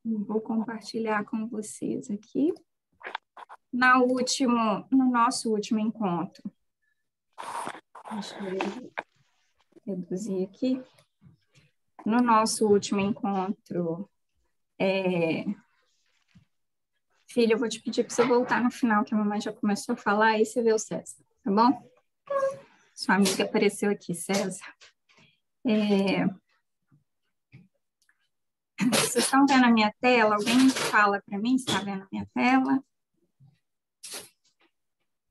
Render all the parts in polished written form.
Vou compartilhar com vocês aqui. No nosso último encontro, deixa eu reduzir aqui. No nosso último encontro, filha, eu vou te pedir para você voltar no final, que a mamãe já começou a falar, aí você vê o César, tá bom? Sua amiga apareceu aqui, César. Vocês estão vendo a minha tela? Alguém fala para mim se está vendo a minha tela?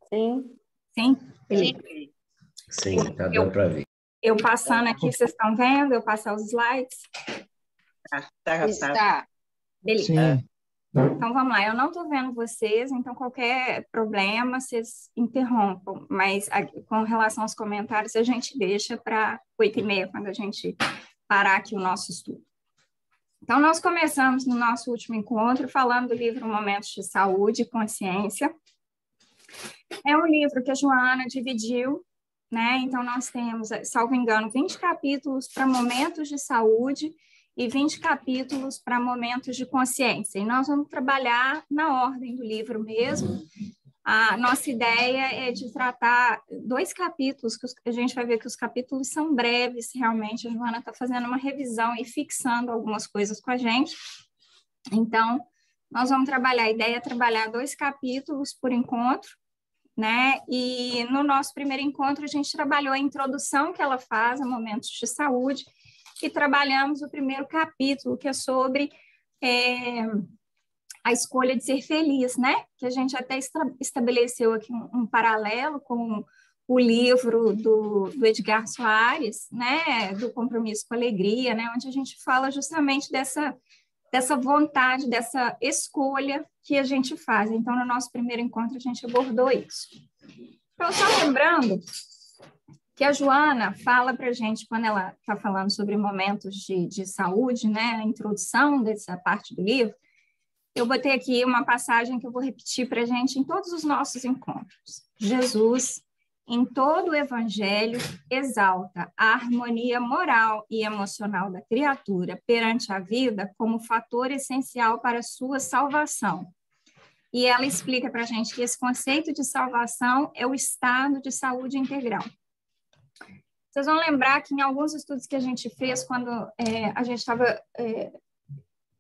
Sim. Sim? Sim, está dando para ver. Eu passando aqui, vocês estão vendo? Eu passar os slides? Está. Beleza. Sim. Então, vamos lá. Eu não estou vendo vocês, então qualquer problema, vocês interrompam. Mas com relação aos comentários, a gente deixa para 8h30, quando a gente parar aqui o nosso estudo. Então, nós começamos no nosso último encontro falando do livro Momentos de Saúde e Consciência. É um livro que a Joana dividiu, né? Então, nós temos, salvo engano, 20 capítulos para momentos de saúde e 20 capítulos para momentos de consciência. E nós vamos trabalhar na ordem do livro mesmo. A nossa ideia é de tratar 2 capítulos, que a gente vai ver que os capítulos são breves, realmente. A Joana está fazendo uma revisão e fixando algumas coisas com a gente. Então, nós vamos trabalhar, a ideia é trabalhar 2 capítulos por encontro, né? E no nosso primeiro encontro, a gente trabalhou a introdução que ela faz a momentos de saúde, e trabalhamos o primeiro capítulo, que é sobre a escolha de ser feliz, né? Que a gente até estabeleceu aqui um paralelo com o livro do Edgar Soares, né? Do Compromisso com Alegria, né? Onde a gente fala justamente dessa vontade, dessa escolha que a gente faz. Então, no nosso primeiro encontro, a gente abordou isso. Então, só lembrando que a Joana fala para a gente, quando ela está falando sobre momentos de saúde, né? A introdução dessa parte do livro, eu botei aqui uma passagem que eu vou repetir para a gente em todos os nossos encontros. Jesus, em todo o Evangelho, exalta a harmonia moral e emocional da criatura perante a vida como fator essencial para a sua salvação. E ela explica para a gente que esse conceito de salvação é o estado de saúde integral. Vocês vão lembrar que em alguns estudos que a gente fez, quando a gente estava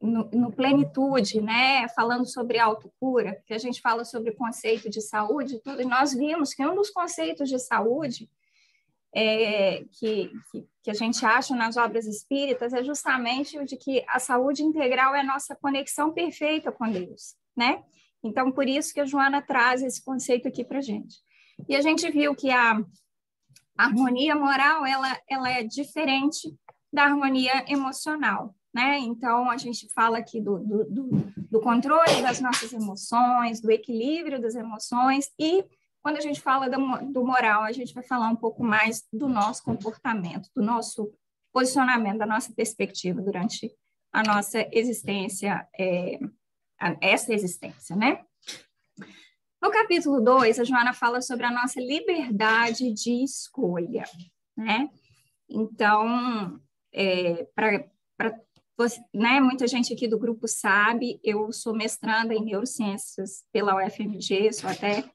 no Plenitude, né, falando sobre autocura, que a gente fala sobre o conceito de saúde, tudo, e nós vimos que um dos conceitos de saúde que a gente acha nas obras espíritas é justamente o de que a saúde integral é a nossa conexão perfeita com Deus, né? Então, por isso que a Joana traz esse conceito aqui para a gente. E a gente viu que a harmonia moral, ela é diferente da harmonia emocional, né? Então, a gente fala aqui do controle das nossas emoções, do equilíbrio das emoções, e quando a gente fala do moral, a gente vai falar um pouco mais do nosso comportamento, do nosso posicionamento, da nossa perspectiva durante a nossa existência, essa existência, né? No capítulo 2, a Joana fala sobre a nossa liberdade de escolha, né? Então, né, muita gente aqui do grupo sabe, eu sou mestranda em neurociências pela UFMG, sou até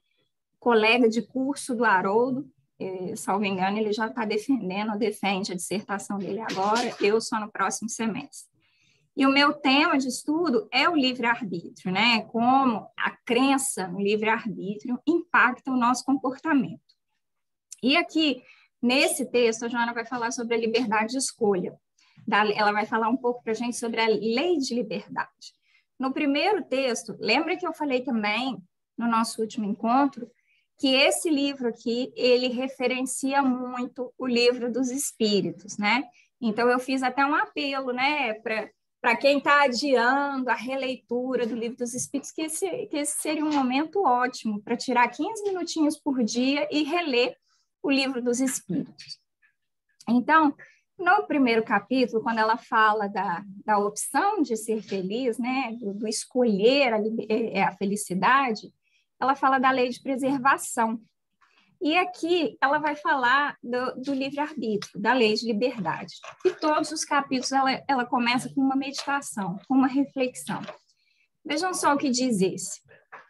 colega de curso do Haroldo, salvo engano, ele já está defende a dissertação dele agora, eu só no próximo semestre. E o meu tema de estudo é o livre-arbítrio, né? Como a crença no livre-arbítrio impacta o nosso comportamento. E aqui, nesse texto, a Joana vai falar sobre a liberdade de escolha. Ela vai falar um pouco para a gente sobre a lei de liberdade. No primeiro texto, lembra que eu falei também, no nosso último encontro, que esse livro aqui, ele referencia muito o livro dos Espíritos, né? Então, eu fiz até um apelo, né, para quem está adiando a releitura do Livro dos Espíritos, que esse seria um momento ótimo para tirar 15 minutinhos por dia e reler o Livro dos Espíritos. Então, no primeiro capítulo, quando ela fala da opção de ser feliz, né, do escolher a felicidade, ela fala da lei de preservação. E aqui ela vai falar do livre-arbítrio, da lei de liberdade. E todos os capítulos ela começa com uma meditação, com uma reflexão. Vejam só o que diz esse.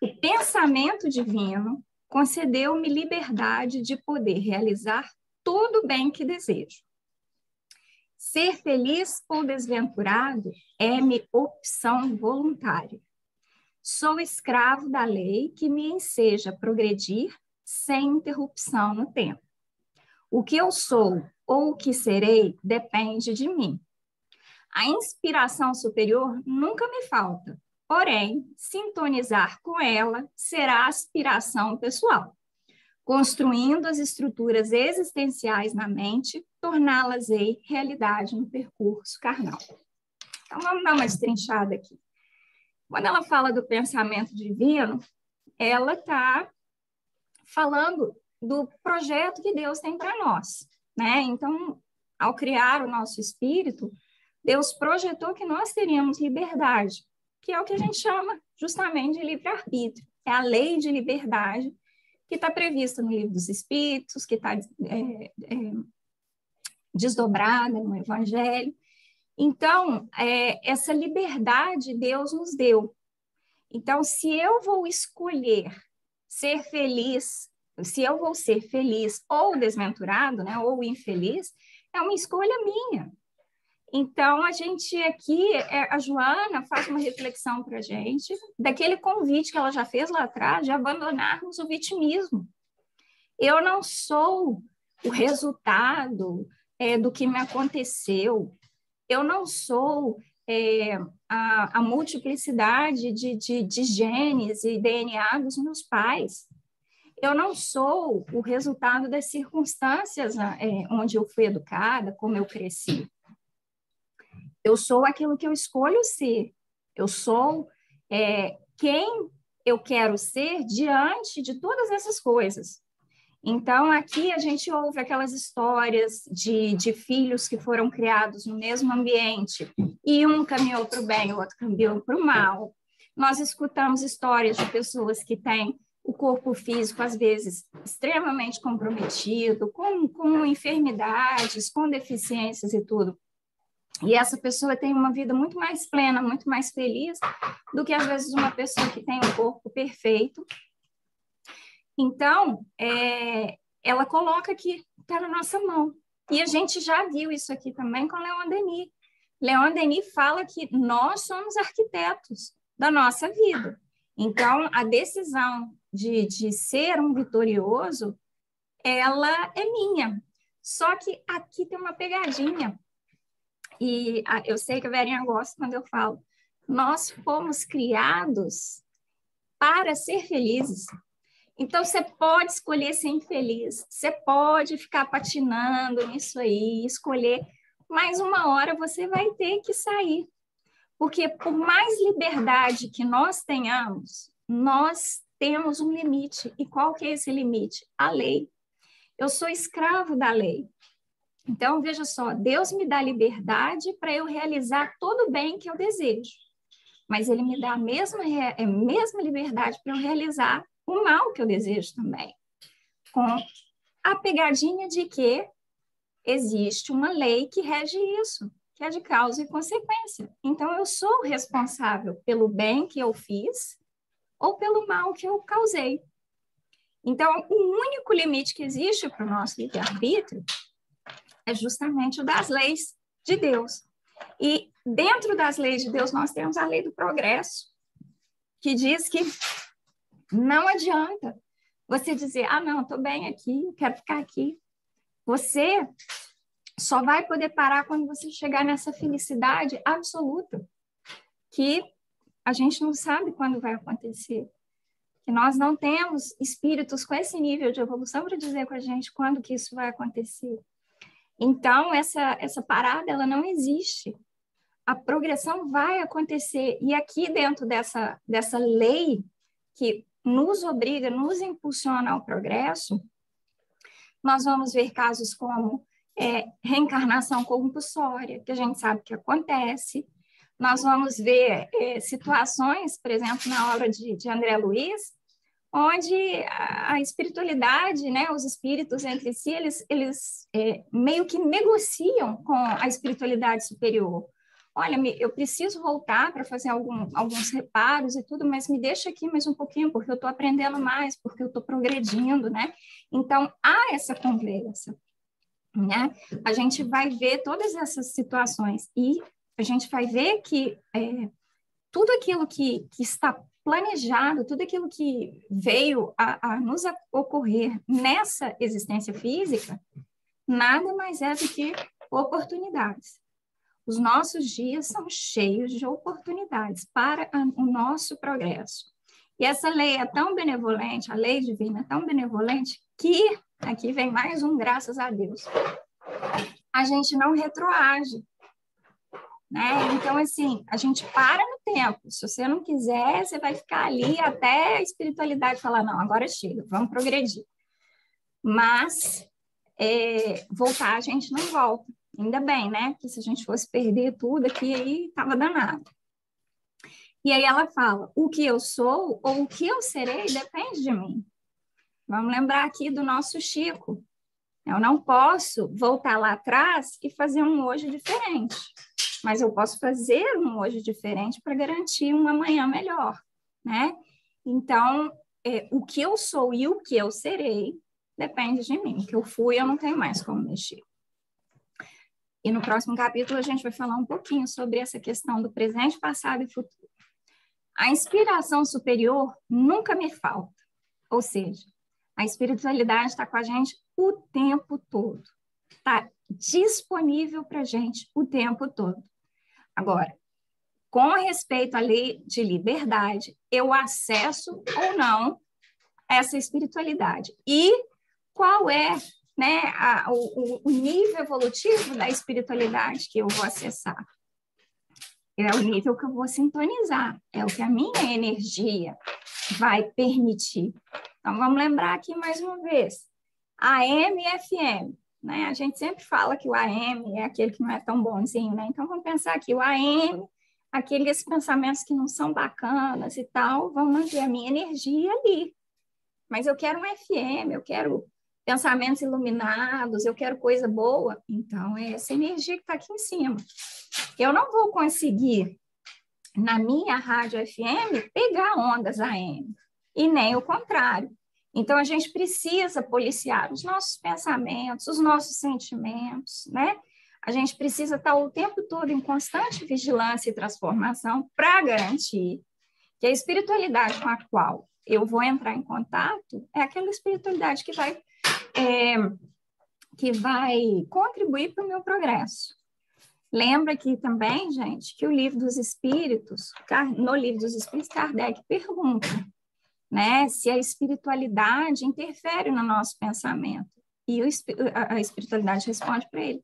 O pensamento divino concedeu-me liberdade de poder realizar todo o bem que desejo. Ser feliz ou desventurado é-me opção voluntária. Sou escravo da lei que me enseja progredir sem interrupção no tempo. O que eu sou ou o que serei depende de mim. A inspiração superior nunca me falta, porém, sintonizar com ela será aspiração pessoal, construindo as estruturas existenciais na mente, torná-las-ei realidade no percurso carnal. Então, vamos dar uma destrinchada aqui. Quando ela fala do pensamento divino, ela está falando do projeto que Deus tem para nós, né? Então, ao criar o nosso espírito, Deus projetou que nós teríamos liberdade, que é o que a gente chama justamente de livre-arbítrio. É a lei de liberdade que está prevista no Livro dos Espíritos, que está desdobrada no Evangelho. Então, essa liberdade Deus nos deu. Então, se eu vou escolher ser feliz, se eu vou ser feliz ou desventurado, né, ou infeliz, é uma escolha minha. Então, a gente aqui, a Joana faz uma reflexão para a gente daquele convite que ela já fez lá atrás de abandonarmos o vitimismo. Eu não sou o resultado do que me aconteceu, eu não sou a multiplicidade de genes e DNA dos meus pais. Eu não sou o resultado das circunstâncias onde eu fui educada, como eu cresci. Eu sou aquilo que eu escolho ser. Eu sou quem eu quero ser diante de todas essas coisas. Então, aqui a gente ouve aquelas histórias de filhos que foram criados no mesmo ambiente e um caminhou para o bem, o outro caminhou para o mal. Nós escutamos histórias de pessoas que têm o corpo físico, às vezes, extremamente comprometido, com enfermidades, com deficiências e tudo. E essa pessoa tem uma vida muito mais plena, muito mais feliz do que, às vezes, uma pessoa que tem um corpo perfeito. Então, ela coloca que está na nossa mão. E a gente já viu isso aqui também com Leon Denis. Leon Denis fala que nós somos arquitetos da nossa vida. Então, a decisão de ser um vitorioso, ela é minha. Só que aqui tem uma pegadinha. E eu sei que a Verinha gosta quando eu falo. Nós fomos criados para ser felizes. Então, você pode escolher ser infeliz, você pode ficar patinando nisso aí, escolher, mas uma hora você vai ter que sair. Porque por mais liberdade que nós tenhamos, nós temos um limite. E qual que é esse limite? A lei. Eu sou escravo da lei. Então, veja só, Deus me dá liberdade para eu realizar todo o bem que eu desejo. Mas Ele me dá a mesma liberdade para eu realizar o mal que eu desejo também, com a pegadinha de que existe uma lei que rege isso, que é de causa e consequência. Então, eu sou responsável pelo bem que eu fiz ou pelo mal que eu causei. Então, o único limite que existe para o nosso livre-arbítrio é justamente o das leis de Deus. E dentro das leis de Deus, nós temos a lei do progresso, que diz que não adianta você dizer, não, estou bem aqui, quero ficar aqui. Você só vai poder parar quando você chegar nessa felicidade absoluta, que a gente não sabe quando vai acontecer. Que nós não temos espíritos com esse nível de evolução para dizer com a gente quando que isso vai acontecer. Então, essa parada, ela não existe. A progressão vai acontecer. E aqui dentro dessa lei que nos obriga, nos impulsiona ao progresso, nós vamos ver casos como reencarnação compulsória, que a gente sabe que acontece. Nós vamos ver situações, por exemplo, na obra de André Luiz, onde a espiritualidade, né, os espíritos entre si, eles meio que negociam com a espiritualidade superior. Olha, eu preciso voltar para fazer alguns reparos e tudo, mas me deixa aqui mais um pouquinho, porque eu estou aprendendo mais, porque eu estou progredindo, né? Então, há essa conversa, né? A gente vai ver todas essas situações e a gente vai ver que tudo aquilo que está planejado, tudo aquilo que veio a nos ocorrer nessa existência física, nada mais é do que oportunidades. Os nossos dias são cheios de oportunidades para o nosso progresso. E essa lei é tão benevolente, a lei divina é tão benevolente, que, aqui vem mais um graças a Deus, a gente não retroage, né? Então, assim, a gente para no tempo. Se você não quiser, você vai ficar ali até a espiritualidade falar, não, agora chega, vamos progredir. Mas voltar a gente não volta. Ainda bem, né? Porque se a gente fosse perder tudo aqui, aí estava danado. E aí ela fala, o que eu sou ou o que eu serei depende de mim. Vamos lembrar aqui do nosso Chico. Eu não posso voltar lá atrás e fazer um hoje diferente, mas eu posso fazer um hoje diferente para garantir um amanhã melhor, né? Então, o que eu sou e o que eu serei depende de mim. O que eu fui, eu não tenho mais como mexer. E no próximo capítulo a gente vai falar um pouquinho sobre essa questão do presente, passado e futuro. A inspiração superior nunca me falta, ou seja, a espiritualidade está com a gente o tempo todo, está disponível para a gente o tempo todo. Agora, com respeito à lei de liberdade, eu acesso ou não essa espiritualidade. E qual é, né, o nível evolutivo da espiritualidade que eu vou acessar? É o nível que eu vou sintonizar, é o que a minha energia vai permitir. Então, vamos lembrar aqui mais uma vez, AM e FM, né? A gente sempre fala que o AM é aquele que não é tão bonzinho, né? Então, vamos pensar aqui, o AM, aqueles pensamentos que não são bacanas e tal, vão manter a minha energia ali. Mas eu quero um FM, eu quero pensamentos iluminados, eu quero coisa boa. Então, é essa energia que está aqui em cima. Eu não vou conseguir, na minha rádio FM, pegar ondas AM, e nem o contrário. Então, a gente precisa policiar os nossos pensamentos, os nossos sentimentos, né? A gente precisa estar o tempo todo em constante vigilância e transformação para garantir que a espiritualidade com a qual eu vou entrar em contato é aquela espiritualidade que vai contribuir para o meu progresso. Lembra aqui também, gente, que o Livro dos Espíritos, no Livro dos Espíritos, Kardec pergunta, né, se a espiritualidade interfere no nosso pensamento. E a espiritualidade responde para ele,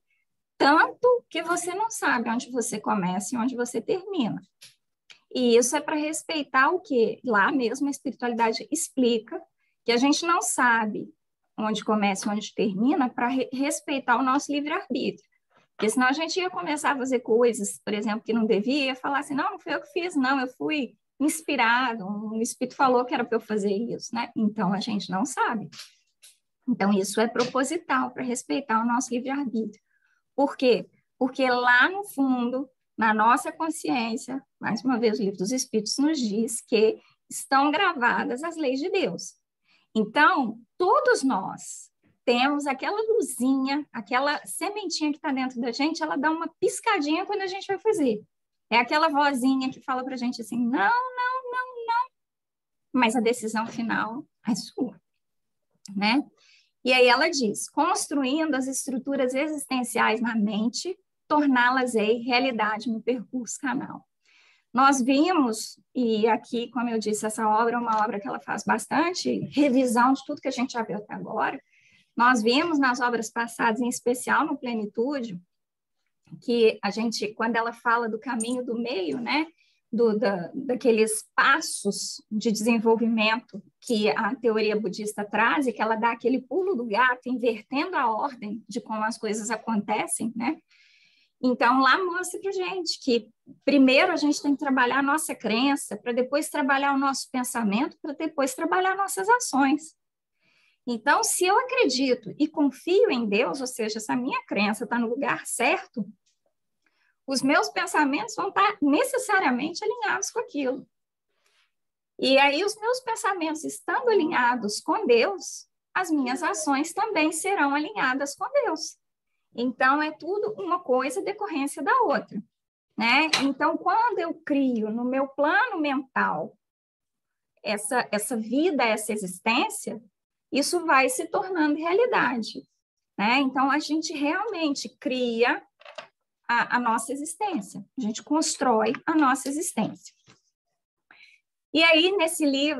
tanto que você não sabe onde você começa e onde você termina. E isso é para respeitar o que lá mesmo a espiritualidade explica, que a gente não sabe onde começa e onde termina para respeitar o nosso livre-arbítrio. Porque senão a gente ia começar a fazer coisas, por exemplo, que não devia, ia falar assim, não fui eu que fiz, não, eu fui inspirado, um espírito falou que era para eu fazer isso, né? Então, a gente não sabe. Então, isso é proposital para respeitar o nosso livre-arbítrio. Por quê? Porque lá no fundo, na nossa consciência, mais uma vez o Livro dos Espíritos nos diz que estão gravadas as leis de Deus. Então, todos nós temos aquela luzinha, aquela sementinha que está dentro da gente, ela dá uma piscadinha quando a gente vai fazer. É aquela vozinha que fala para a gente assim, não, não, não, não. Mas a decisão final é sua, né? E aí ela diz, construindo as estruturas existenciais na mente, torná-las-ei realidade no percurso canal. Nós vimos, e aqui, como eu disse, essa obra é uma obra que ela faz bastante revisão de tudo que a gente já viu até agora. Nós vimos nas obras passadas, em especial no Plenitude, que a gente, quando ela fala do caminho do meio, né, daqueles passos de desenvolvimento que a teoria budista traz, e que ela dá aquele pulo do gato, invertendo a ordem de como as coisas acontecem, né? Então, lá mostra para gente que primeiro a gente tem que trabalhar a nossa crença, para depois trabalhar o nosso pensamento, para depois trabalhar nossas ações. Então, se eu acredito e confio em Deus, ou seja, se a minha crença está no lugar certo, os meus pensamentos vão estar necessariamente alinhados com aquilo. E aí, os meus pensamentos estando alinhados com Deus, as minhas ações também serão alinhadas com Deus. Então, é tudo uma coisa decorrência da outra, né? Então, quando eu crio no meu plano mental essa vida, essa existência, isso vai se tornando realidade, né? Então, a gente realmente cria a nossa existência, a gente constrói a nossa existência. E aí,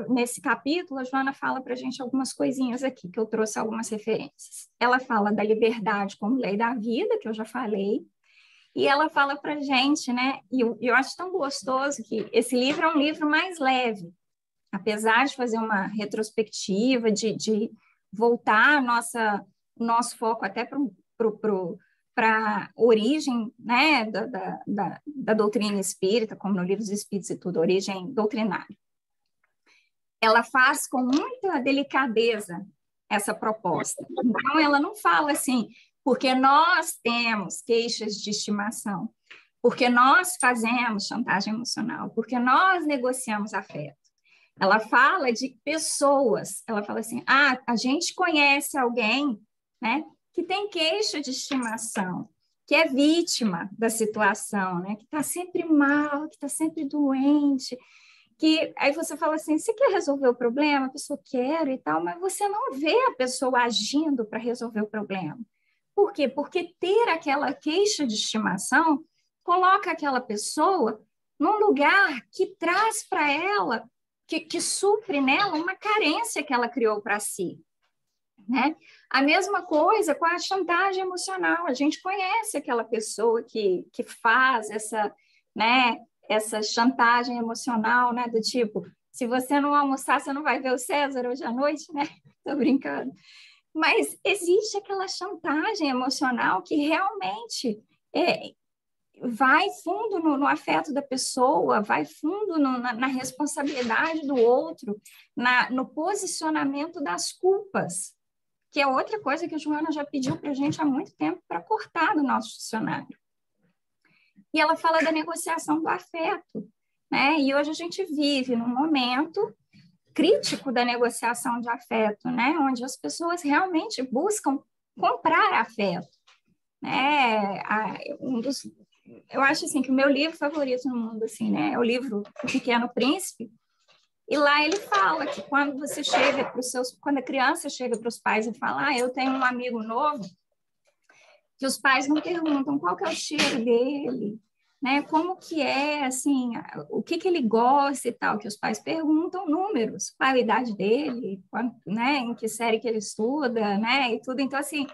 nesse capítulo, a Joana fala para a gente algumas coisinhas aqui, que eu trouxe algumas referências. Ela fala da liberdade como lei da vida, que eu já falei, e ela fala para a gente, né? E eu acho tão gostoso que esse livro é um livro mais leve, apesar de fazer uma retrospectiva, de voltar o nosso foco até para a origem, né, da doutrina espírita, como no Livro dos Espíritos e tudo, origem doutrinária. Ela faz com muita delicadeza essa proposta. Então, ela não fala assim, porque nós temos queixas de estimação, porque nós fazemos chantagem emocional, porque nós negociamos afeto. Ela fala de pessoas, ela fala assim, a gente conhece alguém, né, que tem queixa de estimação, que é vítima da situação, né, que está sempre mal, que está sempre doente, que aí você fala assim, você quer resolver o problema? A pessoa quer e tal, mas você não vê a pessoa agindo para resolver o problema. Por quê? Porque ter aquela queixa de estimação coloca aquela pessoa num lugar que traz para ela, que supre nela uma carência que ela criou para si, né? A mesma coisa com a chantagem emocional. A gente conhece aquela pessoa que faz essa, né, essa chantagem emocional, né, do tipo, se você não almoçar, você não vai ver o César hoje à noite, né? Tô brincando. Mas existe aquela chantagem emocional que realmente vai fundo no afeto da pessoa, vai fundo na responsabilidade do outro, no posicionamento das culpas, que é outra coisa que a Joana já pediu para a gente há muito tempo para cortar do nosso dicionário. E ela fala da negociação do afeto, né? E hoje a gente vive num momento crítico da negociação de afeto, né? Onde as pessoas realmente buscam comprar afeto, né? Eu acho assim que o meu livro favorito no mundo assim, né, é o livro O Pequeno Príncipe. E lá ele fala que quando você chega para os seus, quando a criança chega para os pais e fala, eu tenho um amigo novo, que os pais não perguntam qual que é o cheiro dele, né? Como que é, assim, o que ele gosta e tal, que os pais perguntam números, qual a idade dele, né? Em que série que ele estuda, né? E tudo. Então, assim,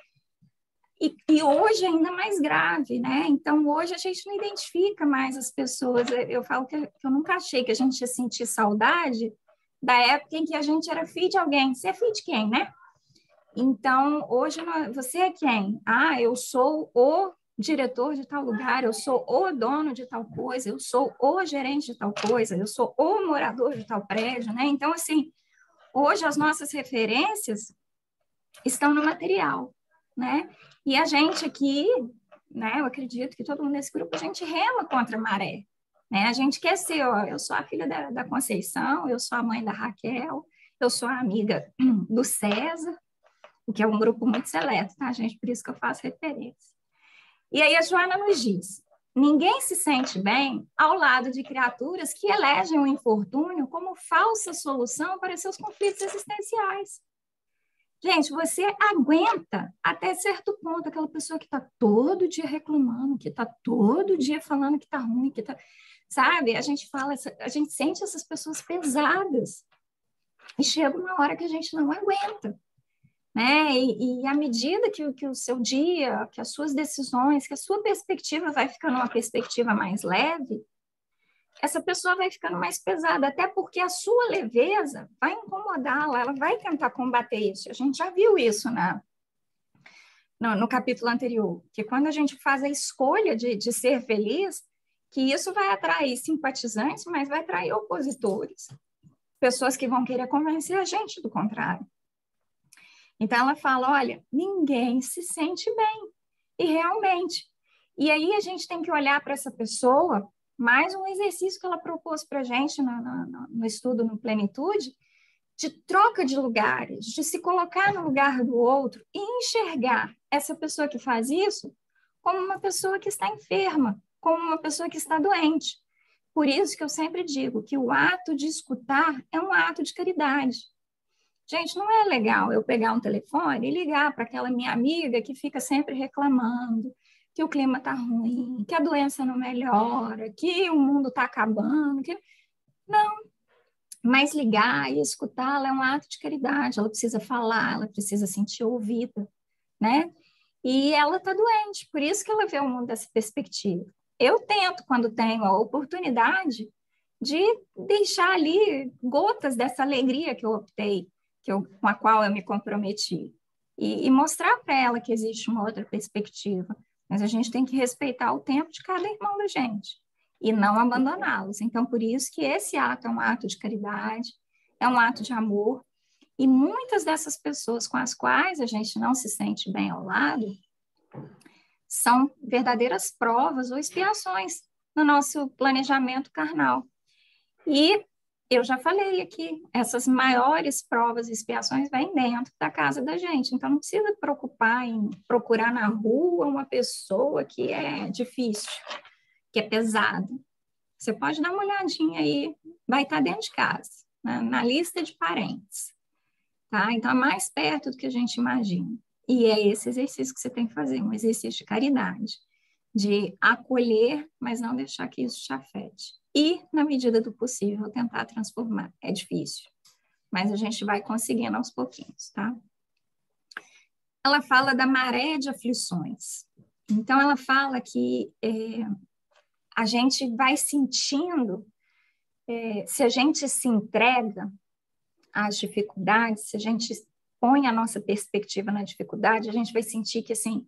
e hoje é ainda mais grave, né? Então, hoje a gente não identifica mais as pessoas. Eu falo que eu nunca achei que a gente ia sentir saudade da época em que a gente era filho de alguém. Você é filho de quem, né? Então, hoje, você é quem? Eu sou o diretor de tal lugar, eu sou o dono de tal coisa, eu sou o gerente de tal coisa, eu sou o morador de tal prédio, né? Então, assim, hoje as nossas referências estão no material, né? E a gente aqui, né, eu acredito que todo mundo nesse grupo, a gente rema contra a maré, né? A gente quer ser, eu sou a filha da Conceição, eu sou a mãe da Raquel, eu sou a amiga do César, o que é um grupo muito seleto, tá, gente? Por isso que eu faço referência. E aí a Joana nos diz, ninguém se sente bem ao lado de criaturas que elegem o infortúnio como falsa solução para seus conflitos existenciais. Gente, você aguenta até certo ponto aquela pessoa que está todo dia reclamando, que está todo dia falando que está ruim, que tá, sabe? A gente sente essas pessoas pesadas. E chega uma hora que a gente não aguenta, né? E à medida que o seu dia, que as suas decisões, que a sua perspectiva vai ficando uma perspectiva mais leve, essa pessoa vai ficando mais pesada, até porque a sua leveza vai incomodá-la, ela vai tentar combater isso. A gente já viu isso no capítulo anterior, que quando a gente faz a escolha de ser feliz, que isso vai atrair simpatizantes, mas vai atrair opositores, pessoas que vão querer convencer a gente do contrário. Então, ela fala, olha, ninguém se sente bem, e realmente. E aí a gente tem que olhar para essa pessoa, mais um exercício que ela propôs para a gente no estudo no Plenitude, de troca de lugares, de se colocar no lugar do outro e enxergar essa pessoa que faz isso como uma pessoa que está enferma, como uma pessoa que está doente. Por isso que eu sempre digo que o ato de escutar é um ato de caridade. Gente, não é legal eu pegar um telefone e ligar para aquela minha amiga que fica sempre reclamando que o clima está ruim, que a doença não melhora, que o mundo está acabando. Não, mas ligar e escutá-la é um ato de caridade. Ela precisa falar, ela precisa sentir ouvida, né? E ela está doente, por isso que ela vê o mundo dessa perspectiva. Eu tento, quando tenho a oportunidade, de deixar ali gotas dessa alegria que eu optei, com a qual eu me comprometi, e mostrar para ela que existe uma outra perspectiva. Mas a gente tem que respeitar o tempo de cada irmão da gente e não abandoná-los. Então, por isso que esse ato é um ato de caridade, é um ato de amor, e muitas dessas pessoas com as quais a gente não se sente bem ao lado são verdadeiras provas ou expiações no nosso planejamento carnal. E eu já falei aqui, essas maiores provas e expiações vêm dentro da casa da gente. Então, não precisa preocupar em procurar na rua uma pessoa que é difícil, que é pesada. Você pode dar uma olhadinha aí, vai estar dentro de casa, na lista de parentes. Tá? Então, é mais perto do que a gente imagina. E é esse exercício que você tem que fazer, um exercício de caridade, de acolher, mas não deixar que isso te afete. E, na medida do possível, tentar transformar. É difícil, mas a gente vai conseguindo aos pouquinhos, tá? Ela fala da maré de aflições. Então, ela fala que a gente vai sentindo, se a gente se entrega às dificuldades, se a gente põe a nossa perspectiva na dificuldade, a gente vai sentir que, assim,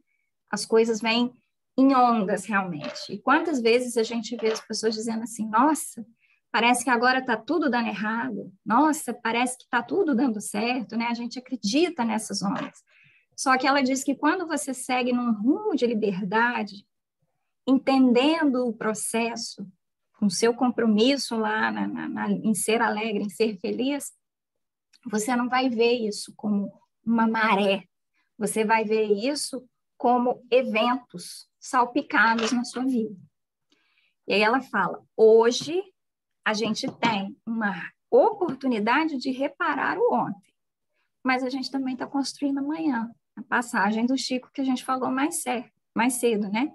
as coisas vêm em ondas, realmente. E quantas vezes a gente vê as pessoas dizendo assim, nossa, parece que agora está tudo dando errado, nossa, parece que está tudo dando certo, né? A gente acredita nessas ondas. Só que ela diz que quando você segue num rumo de liberdade, entendendo o processo, com seu compromisso lá em ser alegre, em ser feliz, você não vai ver isso como uma maré, você vai ver isso como eventos salpicados na sua vida. E aí ela fala, hoje a gente tem uma oportunidade de reparar o ontem, mas a gente também está construindo amanhã, a passagem do Chico que a gente falou mais cedo, né?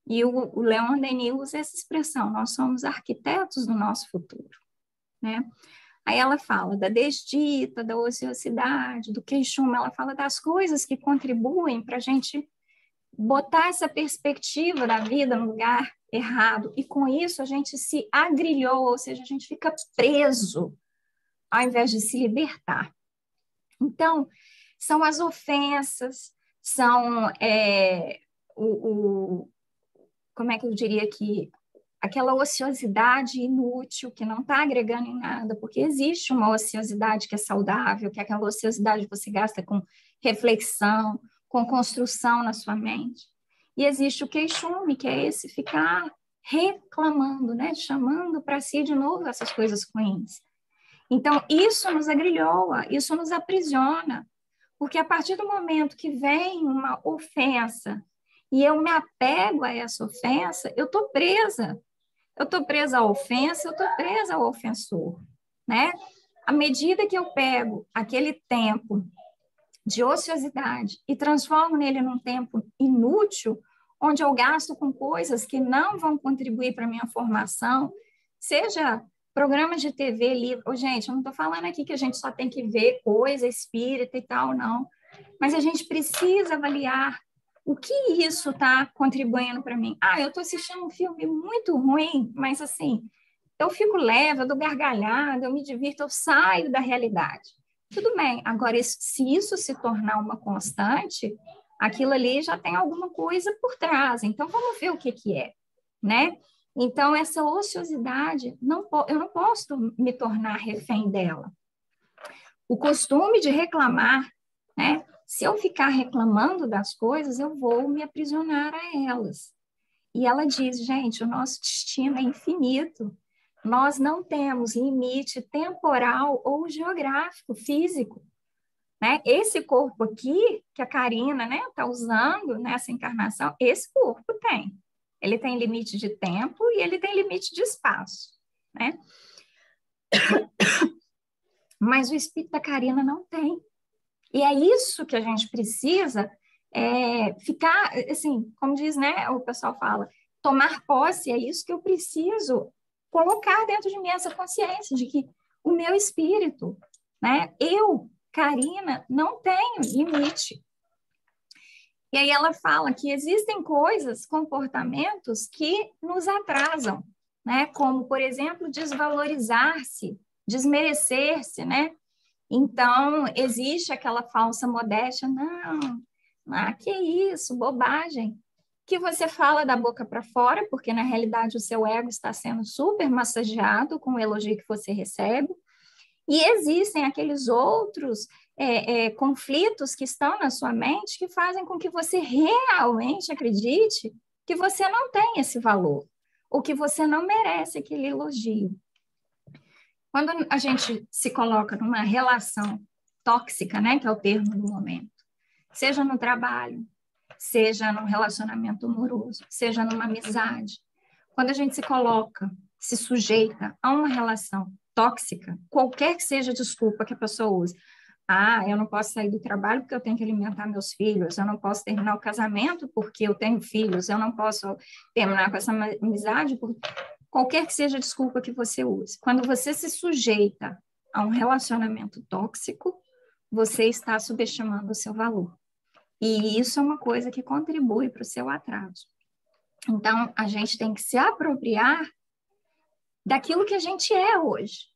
E o Leon Denis usa essa expressão, nós somos arquitetos do nosso futuro, né? Aí ela fala da desdita, da ociosidade, do queixume, ela fala das coisas que contribuem para a gente botar essa perspectiva da vida no lugar errado, e com isso a gente se agrilhou, ou seja, a gente fica preso, ao invés de se libertar. Então, são as ofensas, são como é que eu diria que aquela ociosidade inútil que não está agregando em nada, porque existe uma ociosidade que é saudável, que é aquela ociosidade que você gasta com reflexão, com construção na sua mente. E existe o queixume, que é esse ficar reclamando, né? Chamando para si de novo essas coisas ruins. Então, isso nos agrilhoa, isso nos aprisiona, porque a partir do momento que vem uma ofensa e eu me apego a essa ofensa, eu estou presa. Eu estou presa à ofensa, eu estou presa ao ofensor, né? À medida que eu pego aquele tempo de ociosidade e transformo nele num tempo inútil, onde eu gasto com coisas que não vão contribuir para a minha formação, seja programas de TV, livro. Gente, eu não estou falando aqui que a gente só tem que ver coisa espírita e tal, não. Mas a gente precisa avaliar o que isso está contribuindo para mim. Eu estou assistindo um filme muito ruim, mas assim, eu fico leve, eu dou gargalhada, eu me divirto, eu saio da realidade. Tudo bem, agora, se isso se tornar uma constante, aquilo ali já tem alguma coisa por trás. Então, vamos ver o que que é, né? Então, essa ociosidade, eu não posso me tornar refém dela. O costume de reclamar, né? Se eu ficar reclamando das coisas, eu vou me aprisionar a elas. E ela diz, gente, o nosso destino é infinito. Nós não temos limite temporal ou geográfico, físico, né? Esse corpo aqui, que a Karina, né, está usando nessa encarnação, esse corpo tem. Ele tem limite de tempo e ele tem limite de espaço, né? Mas o espírito da Karina não tem. E é isso que a gente precisa ficar, assim, como diz, né, o pessoal fala, tomar posse, é isso que eu preciso colocar dentro de mim, essa consciência de que o meu espírito, né, eu, Karina, não tenho limite. E aí ela fala que existem coisas, comportamentos que nos atrasam, né, como, por exemplo, desvalorizar-se, desmerecer-se, né? Então, existe aquela falsa modéstia, não, que isso, bobagem, que você fala da boca para fora, porque na realidade o seu ego está sendo super massageado com o elogio que você recebe, e existem aqueles outros conflitos que estão na sua mente que fazem com que você realmente acredite que você não tem esse valor, ou que você não merece aquele elogio. Quando a gente se coloca numa relação tóxica, né, que é o termo do momento, seja no trabalho, seja num relacionamento amoroso, seja numa amizade, quando a gente se coloca, se sujeita a uma relação tóxica, qualquer que seja a desculpa que a pessoa use, eu não posso sair do trabalho porque eu tenho que alimentar meus filhos, eu não posso terminar o casamento porque eu tenho filhos, eu não posso terminar com essa amizade porque... Qualquer que seja a desculpa que você use. Quando você se sujeita a um relacionamento tóxico, você está subestimando o seu valor. E isso é uma coisa que contribui para o seu atraso. Então, a gente tem que se apropriar daquilo que a gente é hoje.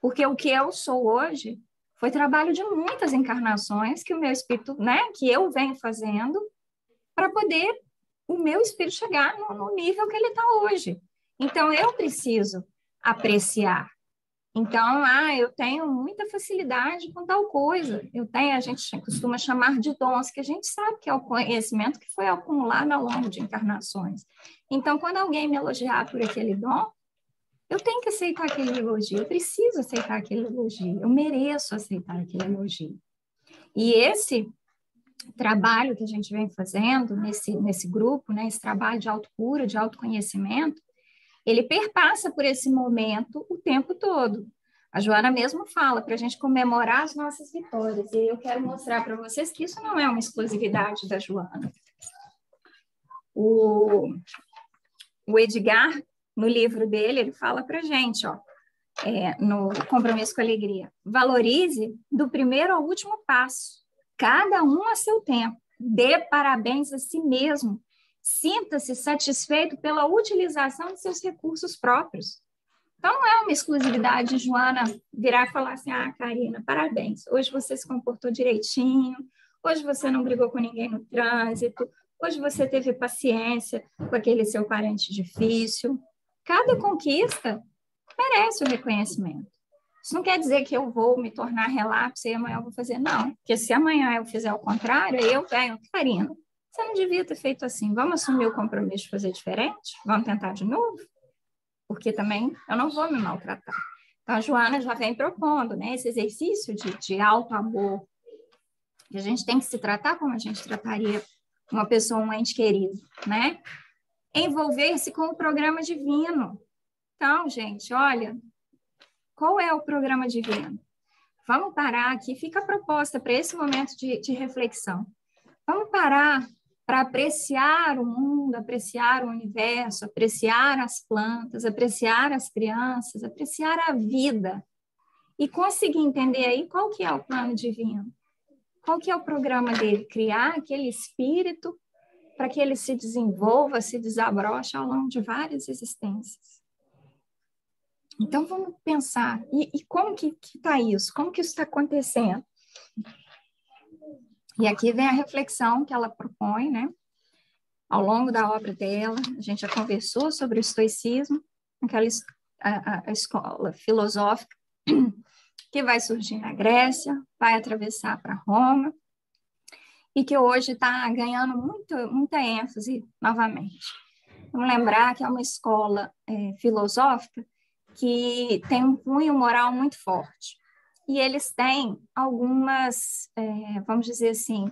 Porque o que eu sou hoje foi trabalho de muitas encarnações que o meu espírito, né, que eu venho fazendo para poder o meu espírito chegar no nível que ele está hoje. Então, eu preciso apreciar. Então, eu tenho muita facilidade com tal coisa. A gente costuma chamar de dons, que a gente sabe que é o conhecimento que foi acumulado ao longo de encarnações. Então, quando alguém me elogiar por aquele dom, eu tenho que aceitar aquele elogio, eu preciso aceitar aquele elogio, eu mereço aceitar aquele elogio. E esse trabalho que a gente vem fazendo nesse grupo, né, esse trabalho de autocura, de autoconhecimento, ele perpassa por esse momento o tempo todo. A Joana mesmo fala para a gente comemorar as nossas vitórias. E eu quero mostrar para vocês que isso não é uma exclusividade da Joana. O Edgar, no livro dele, ele fala para a gente, no Compromisso com a Alegria, valorize do primeiro ao último passo, cada um a seu tempo. Dê parabéns a si mesmo. Sinta-se satisfeito pela utilização de seus recursos próprios. Então, não é uma exclusividade de Joana virar e falar assim, Karina, parabéns, hoje você se comportou direitinho, hoje você não brigou com ninguém no trânsito, hoje você teve paciência com aquele seu parente difícil. Cada conquista merece o reconhecimento. Isso não quer dizer que eu vou me tornar relapse e amanhã eu vou fazer, não. Porque se amanhã eu fizer o contrário, eu ganho, Karina, você não devia ter feito assim. Vamos assumir o compromisso de fazer diferente? Vamos tentar de novo? Porque também eu não vou me maltratar. Então, a Joana já vem propondo, né, esse exercício de auto-amor. E a gente tem que se tratar como a gente trataria uma pessoa, um ente querido, né? Envolver-se com o programa divino. Então, gente, olha, qual é o programa divino? Vamos parar aqui, fica a proposta para esse momento de reflexão. Vamos parar para apreciar o mundo, apreciar o universo, apreciar as plantas, apreciar as crianças, apreciar a vida e conseguir entender aí qual que é o plano divino, qual que é o programa dele, criar aquele espírito para que ele se desenvolva, se desabroche ao longo de várias existências. Então, vamos pensar, e como que está isso? Como que isso está acontecendo? E aqui vem a reflexão que ela propõe, né? Ao longo da obra dela, a gente já conversou sobre o estoicismo, aquela a escola filosófica que vai surgir na Grécia, vai atravessar para Roma, e que hoje está ganhando muita ênfase novamente. Vamos lembrar que é uma escola filosófica que tem um cunho moral muito forte. E eles têm algumas, vamos dizer assim,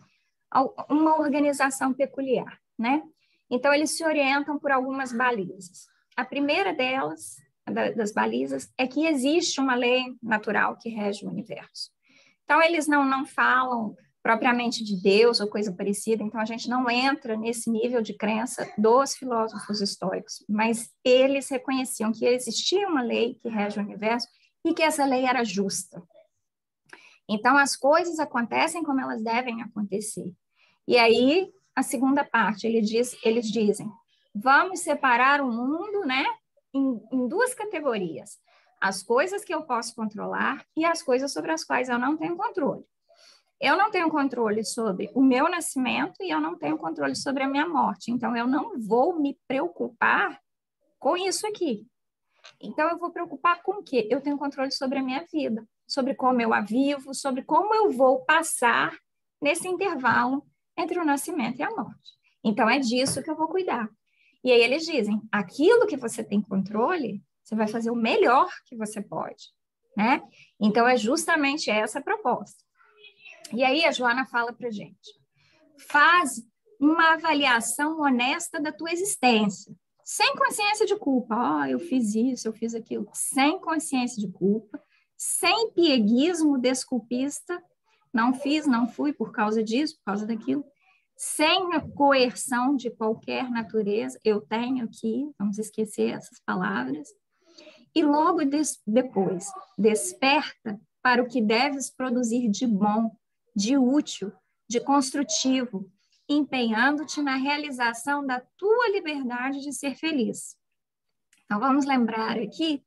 uma organização peculiar, né? Então, eles se orientam por algumas balizas. A primeira delas, das balizas, é que existe uma lei natural que rege o universo. Então, eles não falam propriamente de Deus ou coisa parecida, então a gente não entra nesse nível de crença dos filósofos estoicos, mas eles reconheciam que existia uma lei que rege o universo e que essa lei era justa. Então, as coisas acontecem como elas devem acontecer. E aí, a segunda parte, eles dizem, vamos separar o mundo, né, em duas categorias. As coisas que eu posso controlar e as coisas sobre as quais eu não tenho controle. Eu não tenho controle sobre o meu nascimento e eu não tenho controle sobre a minha morte. Então, eu não vou me preocupar com isso aqui. Então, eu vou preocupar com o quê? Eu tenho controle sobre a minha vida, sobre como eu a vivo, sobre como eu vou passar nesse intervalo entre o nascimento e a morte. Então, é disso que eu vou cuidar. E aí eles dizem, aquilo que você tem controle, você vai fazer o melhor que você pode, né? Então, é justamente essa a proposta. E aí a Joana fala para a gente, faz uma avaliação honesta da tua existência, sem consciência de culpa. Eu fiz isso, eu fiz aquilo, sem consciência de culpa, sem pieguismo desculpista, não fiz, não fui por causa disso, por causa daquilo, sem coerção de qualquer natureza, eu tenho que, vamos esquecer essas palavras, e logo depois, desperta para o que deves produzir de bom, de útil, de construtivo, empenhando-te na realização da tua liberdade de ser feliz. Então, vamos lembrar aqui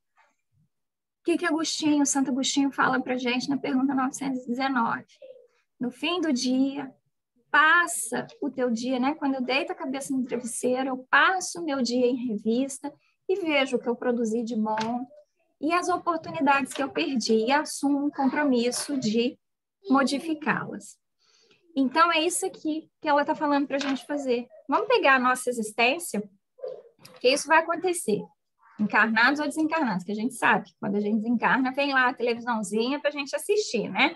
o que Santo Agostinho fala para a gente na pergunta 919. No fim do dia, passa o teu dia, né? Quando eu deito a cabeça no travesseiro, eu passo o meu dia em revista e vejo o que eu produzi de bom e as oportunidades que eu perdi e assumo um compromisso de modificá-las. Então, é isso aqui que ela está falando para a gente fazer. Vamos pegar a nossa existência, que isso vai acontecer, encarnados ou desencarnados, que a gente sabe que quando a gente desencarna, vem lá a televisãozinha para a gente assistir, né?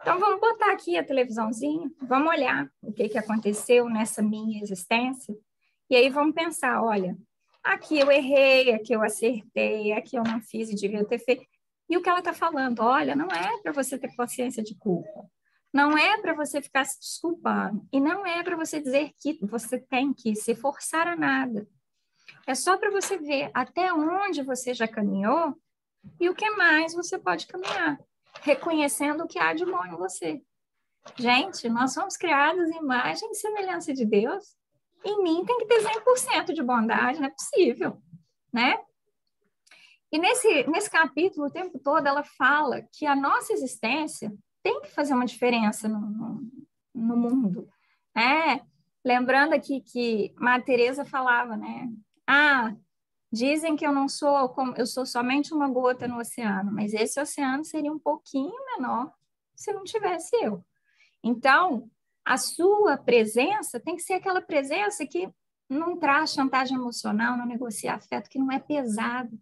Então, vamos botar aqui a televisãozinha, vamos olhar o que aconteceu nessa minha existência, e aí vamos pensar, olha, aqui eu errei, aqui eu acertei, aqui eu não fiz e devia ter feito. E o que ela está falando, olha, não é para você ter consciência de culpa, não é para você ficar se desculpando, e não é para você dizer que você tem que se forçar a nada. É só para você ver até onde você já caminhou e o que mais você pode caminhar, reconhecendo o que há de bom em você. Gente, nós somos criados em imagem e semelhança de Deus. Em mim tem que ter 100% de bondade, não é possível, né? E nesse capítulo, o tempo todo, ela fala que a nossa existência tem que fazer uma diferença no mundo. Lembrando aqui que Madre Teresa falava, né? Dizem que eu sou somente uma gota no oceano, mas esse oceano seria um pouquinho menor se não tivesse eu. Então, a sua presença tem que ser aquela presença que não traz chantagem emocional, não negocia afeto, que não é pesado.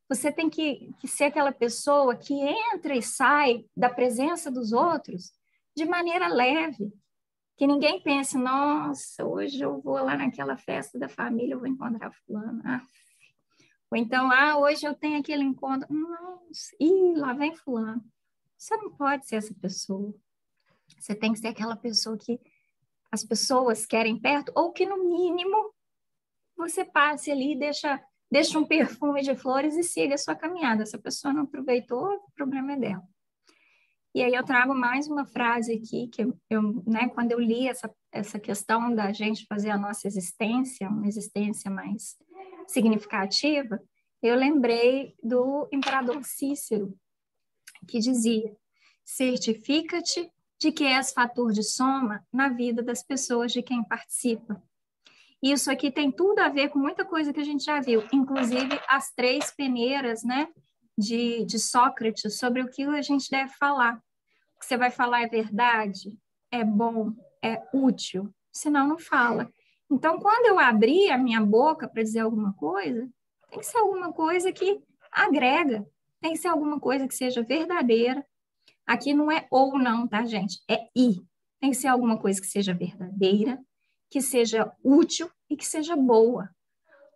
Você tem que ser aquela pessoa que entra e sai da presença dos outros de maneira leve. Que ninguém pense, nossa, hoje eu vou lá naquela festa da família, eu vou encontrar fulano. Ou então, hoje eu tenho aquele encontro. Nossa, lá vem fulano. Você não pode ser essa pessoa. Você tem que ser aquela pessoa que as pessoas querem perto, ou que, no mínimo, você passe ali e deixa um perfume de flores e siga a sua caminhada. Se a pessoa não aproveitou, o problema é dela. E aí eu trago mais uma frase aqui, que quando eu li essa questão da gente fazer a nossa existência, uma existência mais significativa, eu lembrei do imperador Cícero, que dizia, certifica-te de que és fator de soma na vida das pessoas de quem participa. Isso aqui tem tudo a ver com muita coisa que a gente já viu, inclusive as 3 peneiras, né, de Sócrates, sobre o que a gente deve falar. O que você vai falar é verdade, é bom, é útil, senão não fala. Então, quando eu abrir a minha boca para dizer alguma coisa, tem que ser alguma coisa que agrega, tem que ser alguma coisa que seja verdadeira. Aqui não é ou não, tá, gente? É e. Tem que ser alguma coisa que seja verdadeira, que seja útil e que seja boa.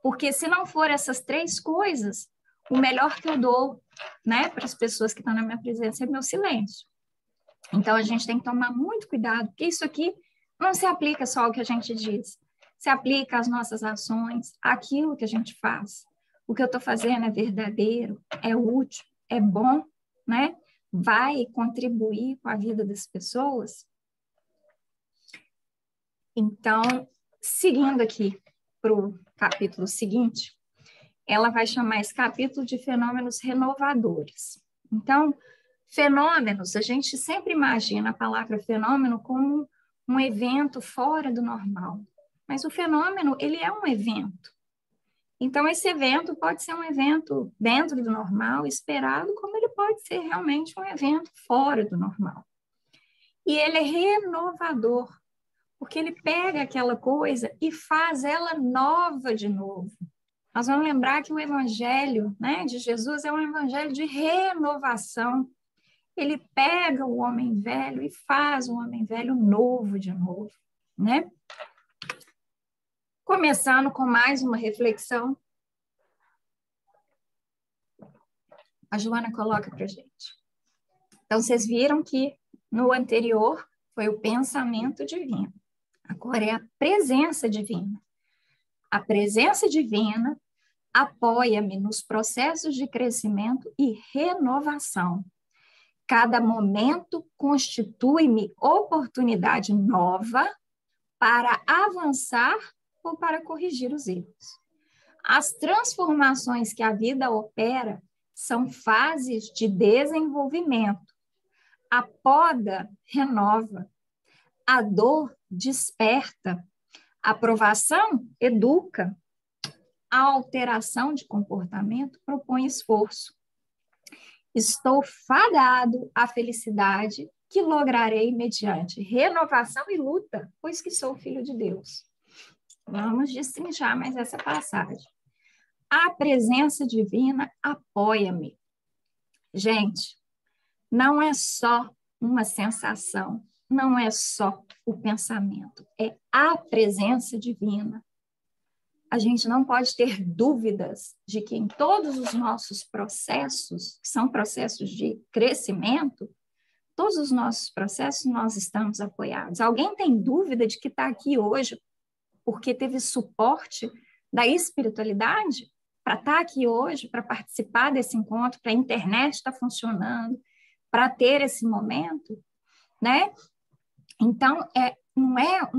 Porque se não for essas 3 coisas, o melhor que eu dou, né, para as pessoas que estão na minha presença é meu silêncio. Então, a gente tem que tomar muito cuidado, porque isso aqui não se aplica só ao que a gente diz, se aplica às nossas ações, àquilo que a gente faz. O que eu estou fazendo é verdadeiro, é útil, é bom, né? Vai contribuir com a vida das pessoas. Então, seguindo aqui para o capítulo seguinte, ela vai chamar esse capítulo de fenômenos renovadores. Então, fenômenos, a gente sempre imagina a palavra fenômeno como um evento fora do normal. Mas o fenômeno, ele é um evento. Então, esse evento pode ser um evento dentro do normal, esperado, como ele pode ser realmente um evento fora do normal. E ele é renovador, porque ele pega aquela coisa e faz ela nova de novo. Nós vamos lembrar que o evangelho, né, de Jesus é um evangelho de renovação. Ele pega o homem velho e faz o homem velho novo de novo, né? Começando com mais uma reflexão. A Joana coloca para a gente. Então, vocês viram que no anterior foi o pensamento divino. Agora é a presença divina. A presença divina apoia-me nos processos de crescimento e renovação. Cada momento constitui-me oportunidade nova para avançar ou para corrigir os erros. As transformações que a vida opera são fases de desenvolvimento. A poda renova, a dor desperta, a provação educa, a alteração de comportamento propõe esforço. Estou fadado à felicidade que lograrei mediante renovação e luta, pois que sou filho de Deus. Vamos destrinchar mais essa passagem. A presença divina apoia-me. Gente, não é só uma sensação, não é só o pensamento, é a presença divina. A gente não pode ter dúvidas de que em todos os nossos processos, que são processos de crescimento, todos os nossos processos nós estamos apoiados. Alguém tem dúvida de que está aqui hoje porque teve suporte da espiritualidade para estar aqui hoje, para participar desse encontro, para a internet estar funcionando, para ter esse momento, né? Então, não é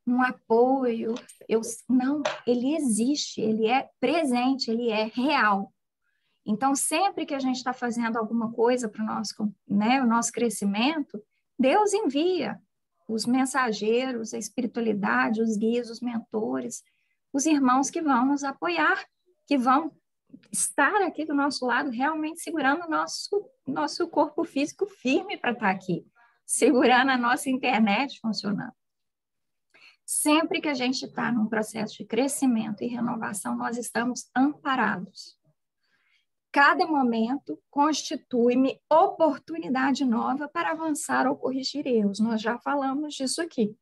um apoio, não, ele existe, ele é presente, ele é real. Então, sempre que a gente está fazendo alguma coisa para o nosso, né, o nosso crescimento, Deus envia os mensageiros, a espiritualidade, os guias, os mentores, os irmãos que vão nos apoiar, que vão estar aqui do nosso lado, realmente segurando o nosso corpo físico firme para estar aqui, segurando a nossa internet funcionando. Sempre que a gente está num processo de crescimento e renovação, nós estamos amparados. Cada momento constitui-me oportunidade nova para avançar ou corrigir erros. Nós já falamos disso aqui.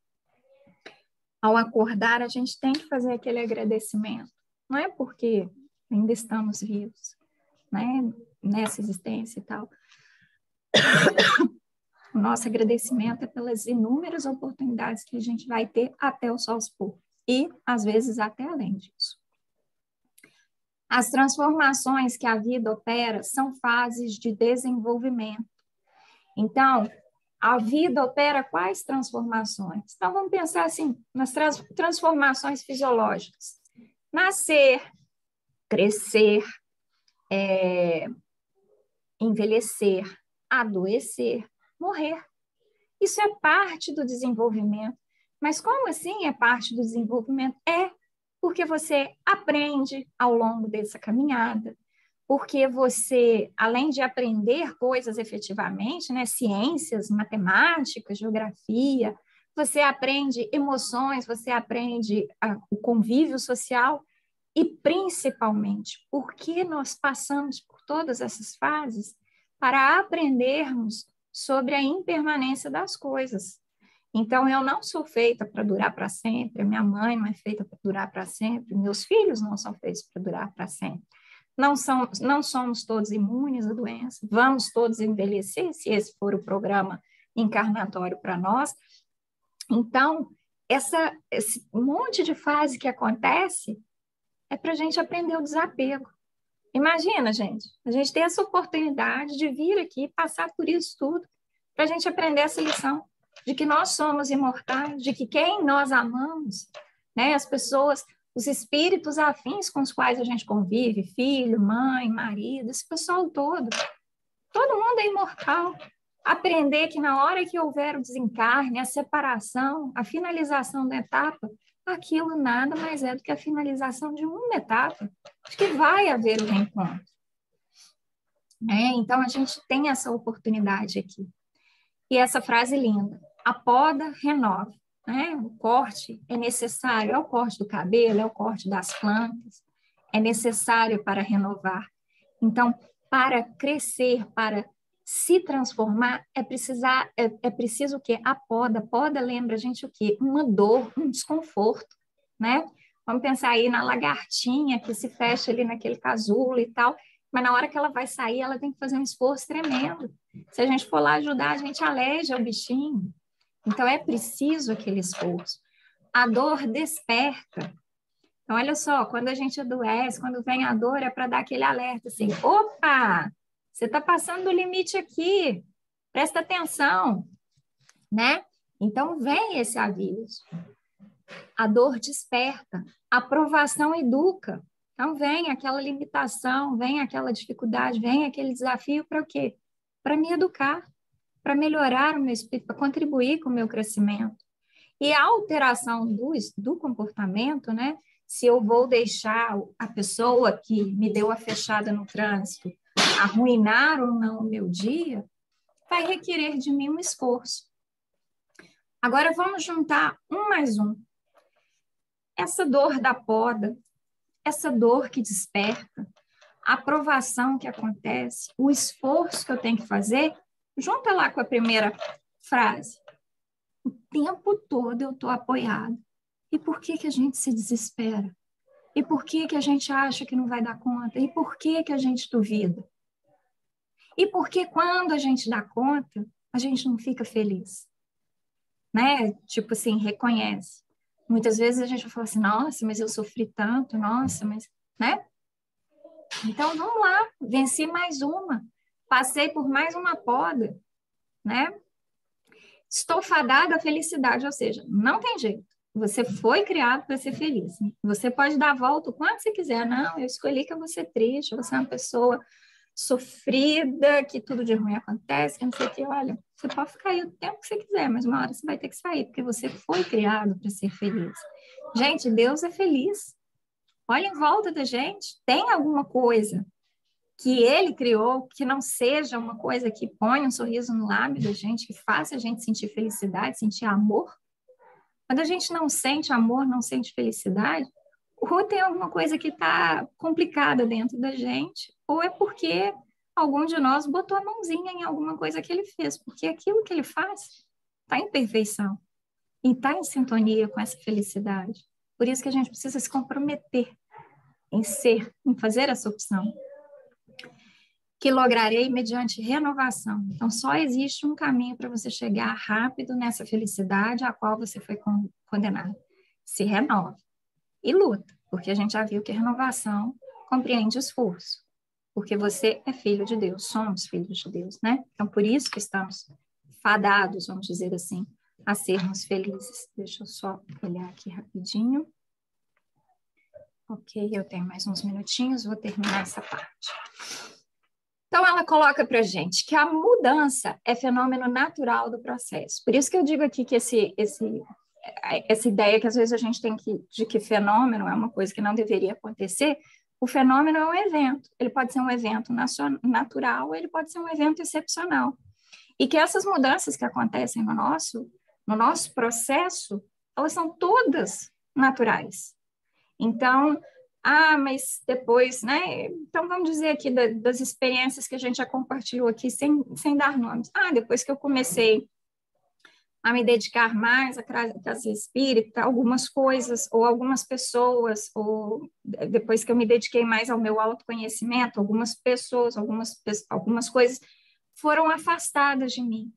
Ao acordar, a gente tem que fazer aquele agradecimento. Não é porque ainda estamos vivos, né, nessa existência e tal. O nosso agradecimento é pelas inúmeras oportunidades que a gente vai ter até o sol se pôr. E, às vezes, até além disso. As transformações que a vida opera são fases de desenvolvimento. Então, a vida opera quais transformações? Então, vamos pensar assim, nas transformações fisiológicas. Nascer, crescer, envelhecer, adoecer, morrer. Isso é parte do desenvolvimento. Mas como assim é parte do desenvolvimento? É porque você aprende ao longo dessa caminhada, porque você, além de aprender coisas efetivamente, né, ciências, matemática, geografia, você aprende emoções, você aprende o convívio social e, principalmente, porque nós passamos por todas essas fases para aprendermos sobre a impermanência das coisas. Então, eu não sou feita para durar para sempre, a minha mãe não é feita para durar para sempre, meus filhos não são feitos para durar para sempre. Não somos todos imunes à doença, vamos todos envelhecer, se esse for o programa encarnatório para nós. Então, esse monte de fase que acontece é para a gente aprender o desapego. Imagina, gente, a gente ter essa oportunidade de vir aqui, passar por isso tudo, para a gente aprender essa lição de que nós somos imortais, de que quem nós amamos, né, as pessoas, os espíritos afins com os quais a gente convive, filho, mãe, marido, esse pessoal todo mundo é imortal. Aprender que na hora que houver o desencarne, a separação, a finalização da etapa, aquilo nada mais é do que a finalização de uma etapa, de que vai haver o reencontro. Então, a gente tem essa oportunidade aqui. E essa frase linda, a poda renova. O corte é necessário, é o corte do cabelo, é o corte das plantas, é necessário para renovar. Então, para crescer, para se transformar, é preciso o quê? A poda. Poda lembra a gente o quê? Uma dor, um desconforto, né? Vamos pensar aí na lagartinha que se fecha ali naquele casulo e tal, mas na hora que ela vai sair, ela tem que fazer um esforço tremendo. Se a gente for lá ajudar, a gente aleja o bichinho. Então, é preciso aquele esforço. A dor desperta. Então, olha só, quando a gente adoece, quando vem a dor, é para dar aquele alerta assim, opa, você está passando do limite aqui, presta atenção, né? Então, vem esse aviso. A dor desperta, a provação educa. Então, vem aquela limitação, vem aquela dificuldade, vem aquele desafio para o quê? Para me educar, para melhorar o meu espírito, para contribuir com o meu crescimento. E a alteração do comportamento, né? Se eu vou deixar a pessoa que me deu a fechada no trânsito arruinar ou não o meu dia, vai requerer de mim um esforço. Agora, vamos juntar um mais um. Essa dor da poda, essa dor que desperta, a provação que acontece, o esforço que eu tenho que fazer, junta lá com a primeira frase. O tempo todo eu estou apoiado. E por que a gente se desespera? E por que a gente acha que não vai dar conta? E por que a gente duvida? E por que quando a gente dá conta, a gente não fica feliz? Né? Tipo assim, reconhece. Muitas vezes a gente vai falar assim, nossa, mas eu sofri tanto, nossa, mas... né? Então, vamos lá, venci mais uma. Passei por mais uma poda, né? Estou fadada à felicidade, ou seja, não tem jeito. Você foi criado para ser feliz. Você pode dar a volta o quanto você quiser. Não, eu escolhi que eu vou ser triste, você é uma pessoa sofrida, que tudo de ruim acontece, que não sei o que. Olha, você pode ficar aí o tempo que você quiser, mas uma hora você vai ter que sair, porque você foi criado para ser feliz. Gente, Deus é feliz. Olha em volta da gente, tem alguma coisa que ele criou, que não seja uma coisa que ponha um sorriso no lábio da gente, que faça a gente sentir felicidade, sentir amor. Quando a gente não sente amor, não sente felicidade, ou tem alguma coisa que está complicada dentro da gente, ou é porque algum de nós botou a mãozinha em alguma coisa que ele fez, porque aquilo que ele faz está em perfeição e está em sintonia com essa felicidade. Por isso que a gente precisa se comprometer em ser, em fazer essa opção. Que lograrei mediante renovação. Então, só existe um caminho para você chegar rápido nessa felicidade a qual você foi condenado. Se renova e luta, porque a gente já viu que a renovação compreende esforço, porque você é filho de Deus, somos filhos de Deus, né? Então, por isso que estamos fadados, vamos dizer assim, a sermos felizes. Deixa eu só olhar aqui rapidinho. Ok, eu tenho mais uns minutinhos, vou terminar essa parte. Então, Então, ela coloca para a gente que a mudança é fenômeno natural do processo. Por isso que eu digo aqui que essa ideia que às vezes a gente tem de que fenômeno é uma coisa que não deveria acontecer, o fenômeno é um evento. Ele pode ser um evento natural, ele pode ser um evento excepcional. E que essas mudanças que acontecem no nosso processo, elas são todas naturais. Então, mas depois, né? Então, vamos dizer aqui das experiências que a gente já compartilhou aqui, sem dar nomes. Depois que eu comecei a me dedicar mais à casa espírita, algumas coisas, ou algumas pessoas, ou depois que eu me dediquei mais ao meu autoconhecimento, algumas pessoas, algumas coisas foram afastadas de mim.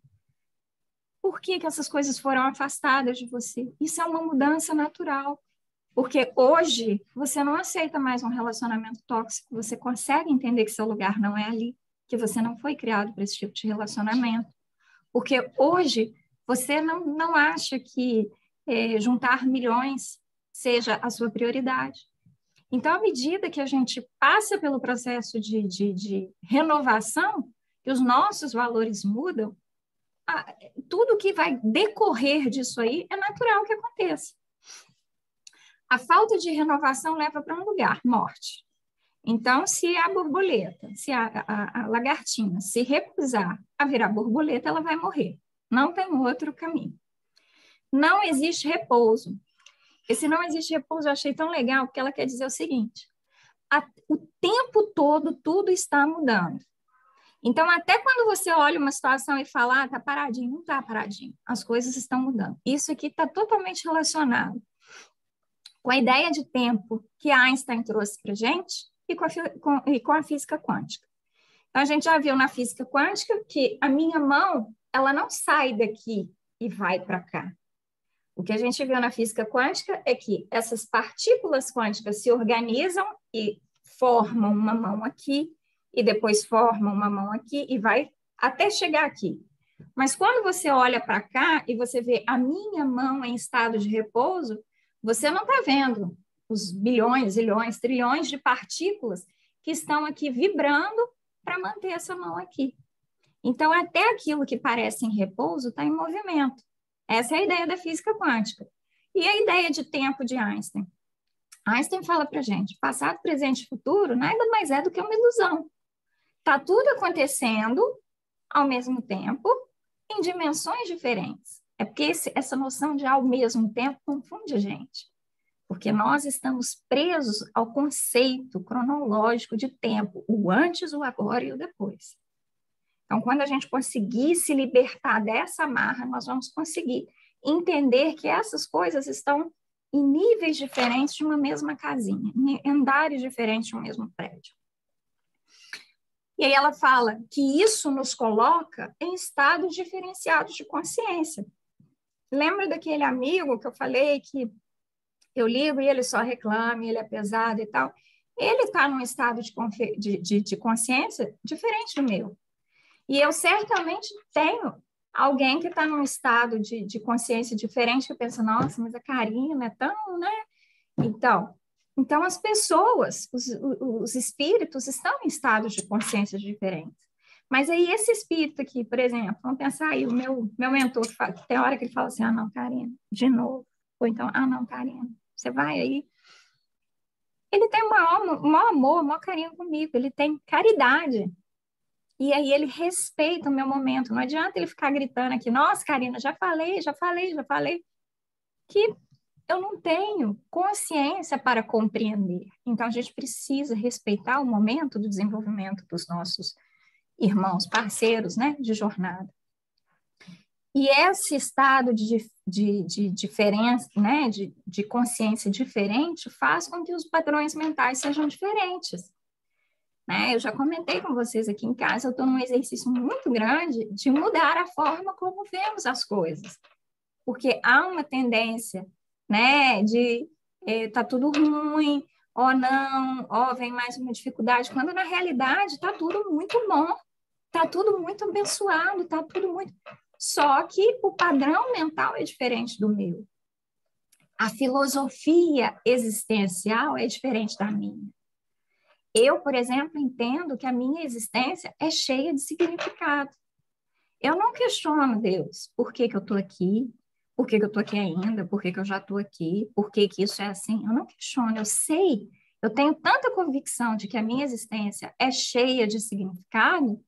Por que essas coisas foram afastadas de você? Isso é uma mudança natural. Porque hoje você não aceita mais um relacionamento tóxico, você consegue entender que seu lugar não é ali, que você não foi criado para esse tipo de relacionamento. Porque hoje você não acha que juntar milhões seja a sua prioridade. Então, à medida que a gente passa pelo processo de renovação, que os nossos valores mudam, tudo que vai decorrer disso aí é natural que aconteça. A falta de renovação leva para um lugar, morte. Então, se a borboleta, se a lagartinha se recusar a virar borboleta, ela vai morrer. Não tem outro caminho. Não existe repouso. Esse não existe repouso eu achei tão legal, porque ela quer dizer o seguinte: o tempo todo tudo está mudando. Então, até quando você olha uma situação e fala, tá paradinho, não tá paradinho, as coisas estão mudando. Isso aqui está totalmente relacionado com a ideia de tempo que Einstein trouxe para a gente e com a física quântica. Então, a gente já viu na física quântica que a minha mão, ela não sai daqui e vai para cá. O que a gente viu na física quântica é que essas partículas quânticas se organizam e formam uma mão aqui, e depois formam uma mão aqui, e vai até chegar aqui. Mas quando você olha para cá e você vê a minha mão em estado de repouso, você não está vendo os bilhões, zilhões, trilhões de partículas que estão aqui vibrando para manter essa mão aqui. Então, até aquilo que parece em repouso está em movimento. Essa é a ideia da física quântica. E a ideia de tempo de Einstein? Einstein fala para a gente, passado, presente e futuro nada mais é do que uma ilusão. Está tudo acontecendo ao mesmo tempo, em dimensões diferentes. É porque essa noção de ao mesmo tempo confunde a gente. Porque nós estamos presos ao conceito cronológico de tempo, o antes, o agora e o depois. Então, quando a gente conseguir se libertar dessa amarra, nós vamos conseguir entender que essas coisas estão em níveis diferentes de uma mesma casinha, em andares diferentes de um mesmo prédio. E aí ela fala que isso nos coloca em estados diferenciados de consciência. Lembra daquele amigo que eu falei que eu ligo e ele só reclama, ele é pesado e tal? Ele está num estado de consciência diferente do meu. E eu certamente tenho alguém que está num estado de consciência diferente, que pensa, nossa, mas a Karina é tão, né? Então as pessoas, os espíritos estão em estados de consciência diferentes. Mas aí esse espírito aqui, por exemplo, vamos pensar aí, o meu mentor, tem hora que ele fala assim, não, Karina, de novo. Ou então, não, Karina, você vai aí. Ele tem o maior amor, o maior carinho comigo, ele tem caridade. E aí ele respeita o meu momento. Não adianta ele ficar gritando aqui, nossa, Karina, já falei, que eu não tenho consciência para compreender. Então, a gente precisa respeitar o momento do desenvolvimento dos nossos irmãos, parceiros, né, de jornada. E esse estado de diferença, né, de consciência diferente, faz com que os padrões mentais sejam diferentes. Né? Eu já comentei com vocês aqui em casa, eu estou num exercício muito grande de mudar a forma como vemos as coisas. Porque há uma tendência, né, de tá tudo ruim, não, vem mais uma dificuldade, quando na realidade está tudo muito bom, está tudo muito abençoado, está tudo muito... Só que o padrão mental é diferente do meu. A filosofia existencial é diferente da minha. Eu, por exemplo, entendo que a minha existência é cheia de significado. Eu não questiono Deus. Por que que eu estou aqui? Por que que eu estou aqui ainda? Por que que eu já estou aqui? Por que que isso é assim? Eu não questiono. Eu sei, eu tenho tanta convicção de que a minha existência é cheia de significado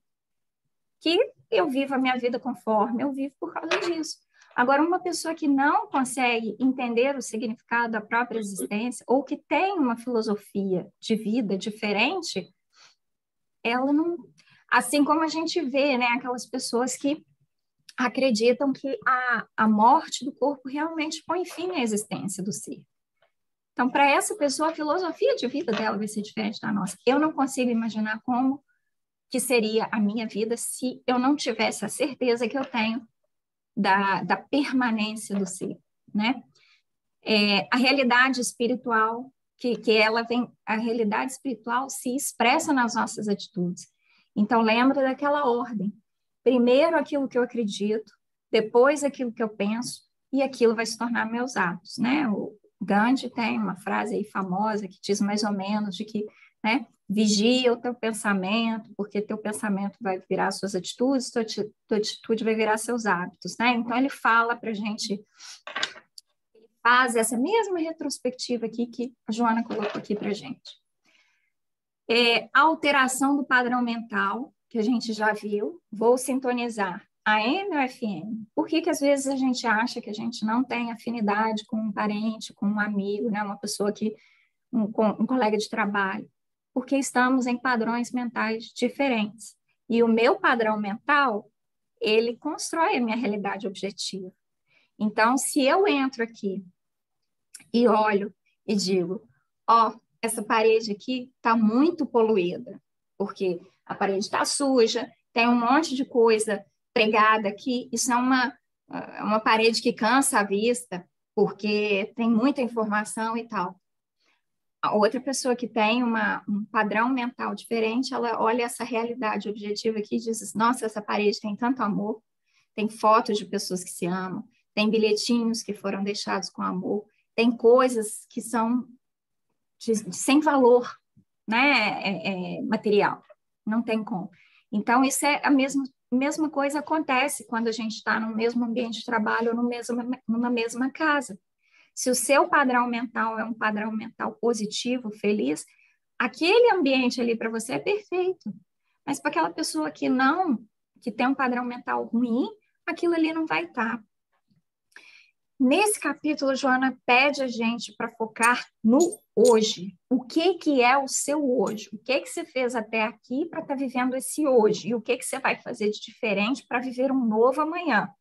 que eu vivo a minha vida conforme eu vivo por causa disso. Agora, uma pessoa que não consegue entender o significado da própria existência ou que tem uma filosofia de vida diferente, ela não... Assim como a gente vê, né, aquelas pessoas que acreditam que a morte do corpo realmente põe fim à existência do ser. Então, para essa pessoa, a filosofia de vida dela vai ser diferente da nossa. Eu não consigo imaginar como que seria a minha vida se eu não tivesse a certeza que eu tenho da permanência do ser, né? A realidade espiritual, que ela vem, a realidade espiritual se expressa nas nossas atitudes. Então, lembra daquela ordem. Primeiro aquilo que eu acredito, depois aquilo que eu penso, e aquilo vai se tornar meus atos, né? O Gandhi tem uma frase aí famosa que diz mais ou menos de que, né, vigia o teu pensamento, porque teu pensamento vai virar suas atitudes, tua atitude vai virar seus hábitos, né? Então, ele fala para a gente, ele faz essa mesma retrospectiva aqui que a Joana colocou aqui para a gente. A alteração do padrão mental, que a gente já viu, vou sintonizar AM ou FM? Por que que às vezes a gente acha que a gente não tem afinidade com um parente, com um amigo, né? Uma pessoa que, um colega de trabalho? Porque estamos em padrões mentais diferentes. E o meu padrão mental, ele constrói a minha realidade objetiva. Então, se eu entro aqui e olho e digo, ó, essa parede aqui está muito poluída, porque a parede está suja, tem um monte de coisa pregada aqui, isso é uma parede que cansa a vista, porque tem muita informação e tal. A outra pessoa que tem um padrão mental diferente, ela olha essa realidade objetiva aqui e diz, nossa, essa parede tem tanto amor, tem fotos de pessoas que se amam, tem bilhetinhos que foram deixados com amor, tem coisas que são sem valor, né, material, não tem como. Então, isso é a mesma coisa acontece quando a gente está no mesmo ambiente de trabalho ou numa mesma casa. Se o seu padrão mental é um padrão mental positivo, feliz, aquele ambiente ali para você é perfeito. Mas para aquela pessoa que não, que tem um padrão mental ruim, aquilo ali não vai estar. Nesse capítulo, Joana pede a gente para focar no hoje. O que é o seu hoje? O que você fez até aqui para estar vivendo esse hoje? E o que você vai fazer de diferente para viver um novo amanhã?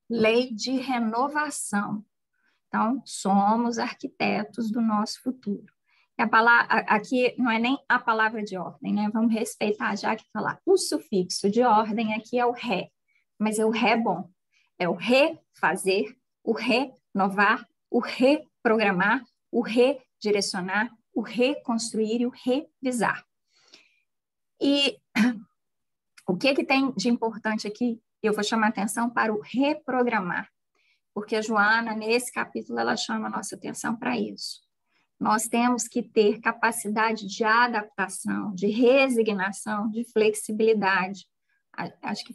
Lei de renovação. Então, somos arquitetos do nosso futuro. A palavra, aqui não é nem a palavra de ordem, né? Vamos respeitar já que falar. O sufixo de ordem aqui é o ré, mas é o ré bom. É o refazer, o renovar, o reprogramar, o redirecionar, o reconstruir e o revisar. E o que tem de importante aqui? Eu vou chamar atenção para o reprogramar, porque a Joana, nesse capítulo, ela chama a nossa atenção para isso. Nós temos que ter capacidade de adaptação, de resignação, de flexibilidade. Acho que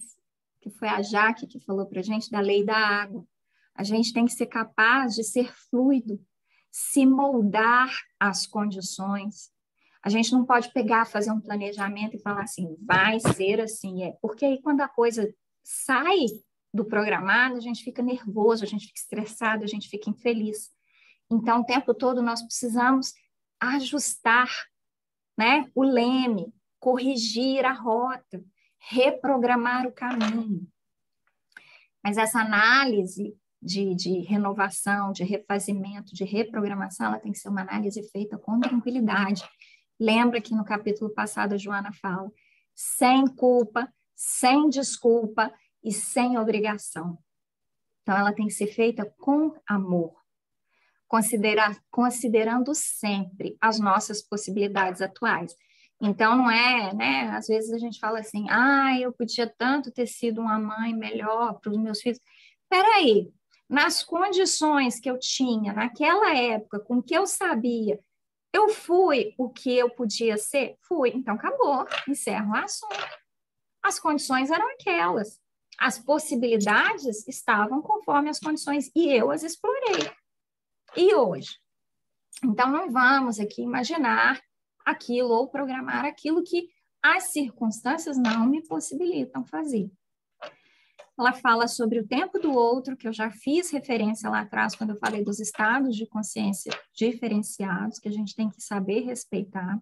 foi a Jaque que falou para a gente da lei da água. A gente tem que ser capaz de ser fluido, se moldar às condições. A gente não pode pegar, fazer um planejamento e falar assim, vai ser assim. Porque aí quando a coisa sai do programado, a gente fica nervoso, a gente fica estressado, a gente fica infeliz. Então, o tempo todo nós precisamos ajustar, né, o leme, corrigir a rota, reprogramar o caminho. Mas essa análise de renovação, de refazimento, de reprogramação, ela tem que ser uma análise feita com tranquilidade. Lembra que no capítulo passado a Joana fala, sem culpa, sem desculpa e sem obrigação. Então, ela tem que ser feita com amor, considerando sempre as nossas possibilidades atuais. Então, não é, né? Às vezes a gente fala assim, eu podia tanto ter sido uma mãe melhor para os meus filhos. Espera aí, nas condições que eu tinha naquela época, com o que eu sabia, Eu fui o que eu podia ser? Fui. Então, acabou. Encerro o assunto. As condições eram aquelas. As possibilidades estavam conforme as condições e eu as explorei. E hoje? Então, não vamos aqui imaginar aquilo ou programar aquilo que as circunstâncias não me possibilitam fazer. Ela fala sobre o tempo do outro, que eu já fiz referência lá atrás, quando eu falei dos estados de consciência diferenciados, que a gente tem que saber respeitar.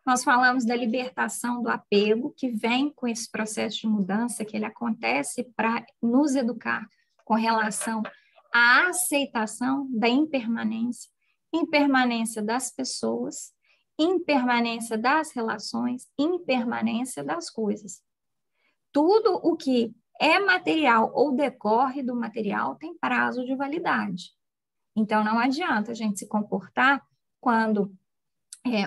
Nós falamos da libertação do apego, que vem com esse processo de mudança, que ele acontece para nos educar com relação à aceitação da impermanência, impermanência das pessoas, impermanência das relações, impermanência das coisas. Tudo o que é material ou decorre do material tem prazo de validade. Então, não adianta a gente se comportar quando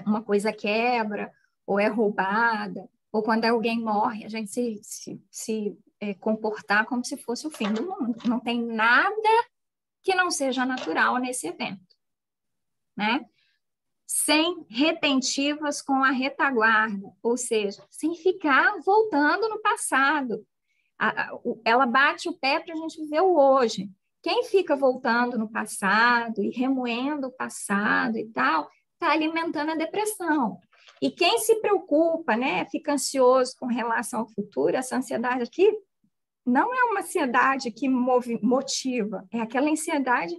uma coisa quebra, ou é roubada, ou quando alguém morre, a gente se comportar como se fosse o fim do mundo. Não tem nada que não seja natural nesse evento, né? Sem retentivas com a retaguarda, ou seja, sem ficar voltando no passado. Ela bate o pé para a gente ver o hoje. Quem fica voltando no passado e remoendo o passado e tal, está alimentando a depressão. E quem se preocupa, né, fica ansioso com relação ao futuro, essa ansiedade aqui não é uma ansiedade que motiva, é aquela ansiedade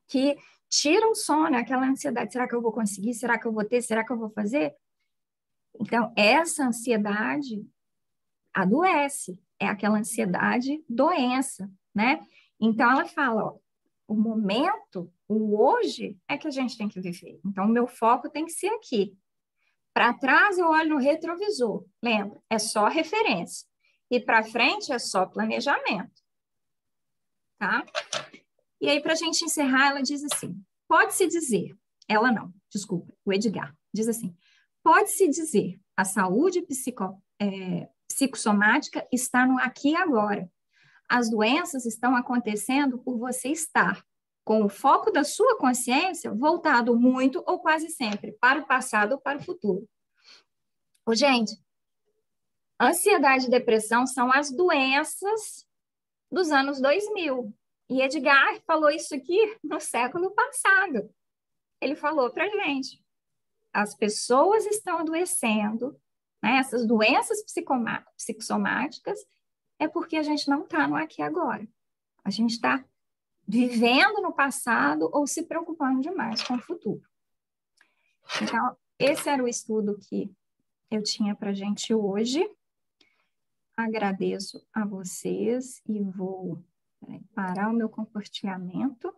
que tira o sono, é aquela ansiedade, será que eu vou conseguir? Será que eu vou ter? Será que eu vou fazer? Então, essa ansiedade adoece, é aquela ansiedade doença, né? Então, ela fala, ó, o momento, o hoje é que a gente tem que viver. Então, o meu foco tem que ser aqui. Para trás, eu olho no retrovisor. Lembra? É só referência. E para frente, é só planejamento. Tá? E aí, para a gente encerrar, ela diz assim, pode-se dizer, ela não, desculpa, o Edgar, diz assim, pode-se dizer, a saúde psicossomática está no aqui e agora. As doenças estão acontecendo por você estar com o foco da sua consciência voltado muito ou quase sempre para o passado ou para o futuro. Gente, ansiedade e depressão são as doenças dos anos 2000. E Edgar falou isso aqui no século passado. Ele falou para a gente, as pessoas estão adoecendo, né? Essas doenças psicossomáticas, é porque a gente não está no aqui e agora. A gente está vivendo no passado ou se preocupando demais com o futuro. Então, esse era o estudo que eu tinha para a gente hoje. Agradeço a vocês e vou parar o meu compartilhamento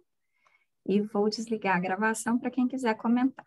e vou desligar a gravação para quem quiser comentar.